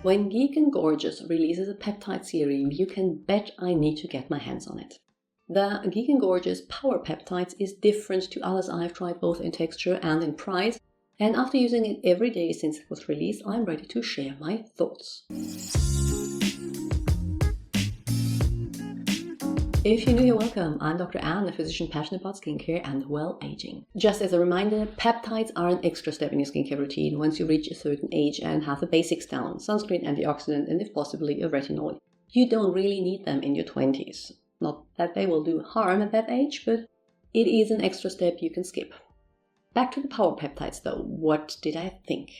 When Geek and Gorgeous releases a peptide serum, you can bet I need to get my hands on it. The Geek and Gorgeous Power Peptides is different to others I've tried both in texture and in price, and after using it every day since it was released, I'm ready to share my thoughts. If you're new here, welcome. I'm Dr. Anne, a physician passionate about skincare and well-aging. Just as a reminder, peptides are an extra step in your skincare routine once you reach a certain age and have the basics down: sunscreen, antioxidant, and if possibly a retinol. You don't really need them in your 20s. Not that they will do harm at that age, but it is an extra step you can skip. Back to the power peptides though, what did I think?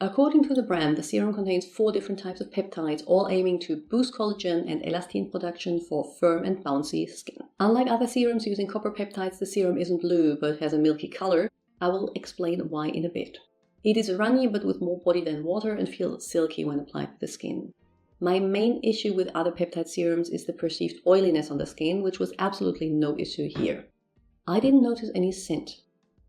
According to the brand, the serum contains 4 different types of peptides, all aiming to boost collagen and elastin production for firm and bouncy skin. Unlike other serums using copper peptides, the serum isn't blue but has a milky color. I will explain why in a bit. It is runny but with more body than water and feels silky when applied to the skin. My main issue with other peptide serums is the perceived oiliness on the skin, which was absolutely no issue here. I didn't notice any scent.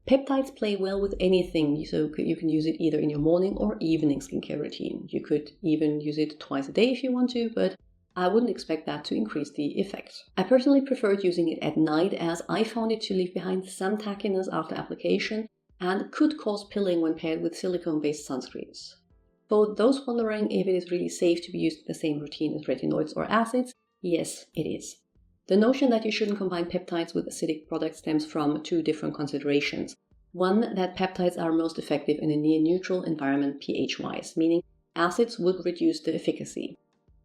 Peptides play well with anything, so you can use it either in your morning or evening skincare routine. You could even use it twice a day if you want to, but I wouldn't expect that to increase the effect. I personally preferred using it at night as I found it to leave behind some tackiness after application and could cause pilling when paired with silicone-based sunscreens. For those wondering if it is really safe to be used in the same routine as retinoids or acids, yes, it is. The notion that you shouldn't combine peptides with acidic products stems from 2 different considerations. One, that peptides are most effective in a near-neutral environment pH-wise, meaning acids would reduce the efficacy.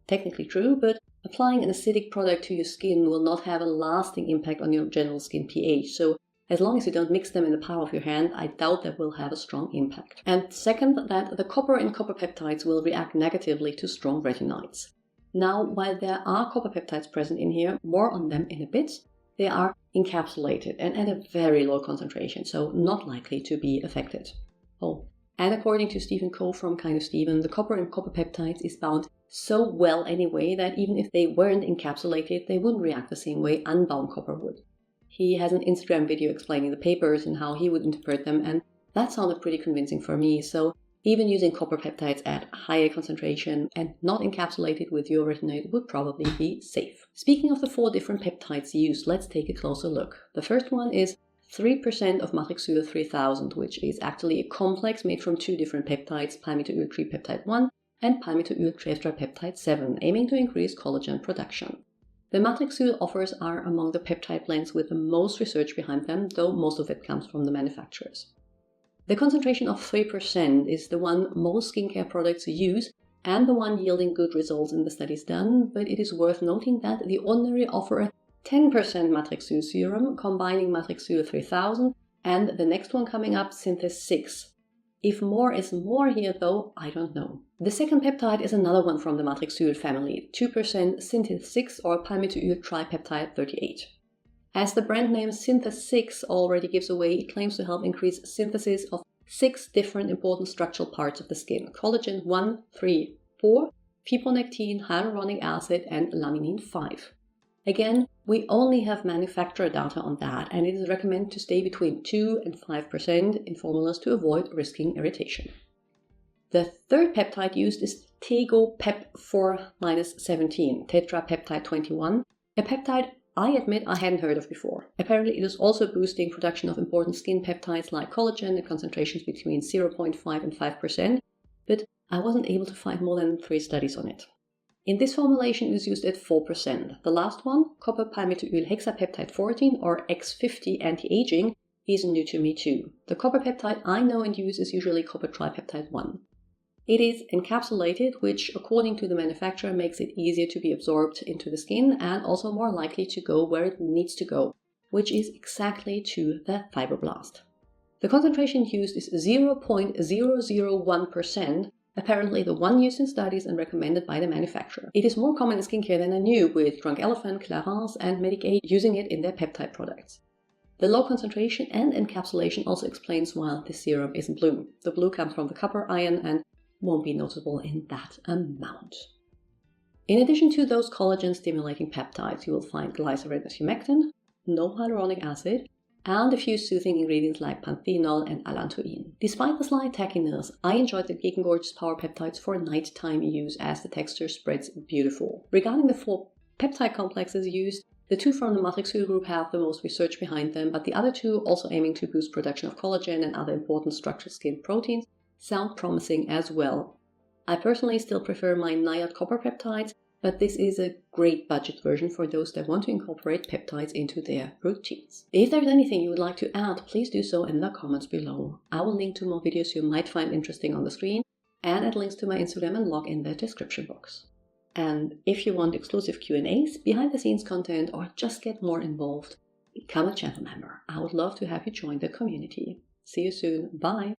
Technically true, but applying an acidic product to your skin will not have a lasting impact on your general skin pH, so as long as you don't mix them in the palm of your hand, I doubt that will have a strong impact. And second, that the copper in copper peptides will react negatively to strong retinoids. Now, while there are copper peptides present in here, more on them in a bit, they are encapsulated and at a very low concentration, so not likely to be affected. Oh, and according to Stephen Coe from Kind of Steven, the copper in copper peptides is bound so well anyway that even if they weren't encapsulated, they wouldn't react the same way unbound copper would. He has an Instagram video explaining the papers and how he would interpret them, and that sounded pretty convincing for me, so even using copper peptides at higher concentration and not encapsulated with your retinoid would probably be safe. Speaking of the 4 different peptides used, let's take a closer look. The first one is 3% of matrixyl 3000, which is actually a complex made from 2 different peptides, palmitoyl tripeptide 1 and palmitoyl tetrapeptide 7, aiming to increase collagen production. The matrixyl offers are among the peptide blends with the most research behind them, though most of it comes from the manufacturers. The concentration of 3% is the one most skincare products use and the one yielding good results in the studies done, but it is worth noting that the ordinary offer a 10% matrixyl serum combining matrixyl 3000 and the next one coming up, Synthase 6. If more is more here though, I don't know. The second peptide is another one from the matrixyl family, 2% Synthase 6 or palmitoyl tripeptide 38. As the brand name Synthase 6 already gives away, it claims to help increase synthesis of 6 different important structural parts of the skin: collagen 1, 3, 4, fibronectin, hyaluronic acid, and laminin 5. Again, we only have manufacturer data on that, and it is recommended to stay between 2 and 5% in formulas to avoid risking irritation. The third peptide used is Tego-Pep4-17, tetrapeptide 21, a peptide I admit I hadn't heard of before. Apparently it is also boosting production of important skin peptides like collagen at concentrations between 0.5 and 5%, but I wasn't able to find more than 3 studies on it. In this formulation it is used at 4%. The last one, copper palmitoyl hexapeptide 14 or X50 anti-aging, is new to me too. The copper peptide I know and use is usually copper tripeptide 1. It is encapsulated, which according to the manufacturer makes it easier to be absorbed into the skin and also more likely to go where it needs to go, which is exactly to the fibroblast. The concentration used is 0.001%, apparently the one used in studies and recommended by the manufacturer. It is more common in skincare than I knew, with Drunk Elephant, Clarins and Medicaid using it in their peptide products. The low concentration and encapsulation also explains why this serum isn't blue. The blue comes from the copper ion and won't be noticeable in that amount. In addition to those collagen-stimulating peptides, you will find glycerin as humectant, no hyaluronic acid, and a few soothing ingredients like panthenol and allantoin. Despite the slight tackiness, I enjoyed the Geek and Gorgeous Power Peptides for nighttime use as the texture spreads beautiful. Regarding the 4 peptide complexes used, the 2 from the Matrix group have the most research behind them, but the other 2, also aiming to boost production of collagen and other important structured skin proteins, sound promising as well. I personally still prefer my Niad copper peptides, but this is a great budget version for those that want to incorporate peptides into their routines. If there's anything you would like to add, please do so in the comments below. I will link to more videos you might find interesting on the screen, and add links to my Instagram and blog in the description box. And if you want exclusive Q&As, behind-the-scenes content, or just get more involved, become a channel member. I would love to have you join the community. See you soon. Bye!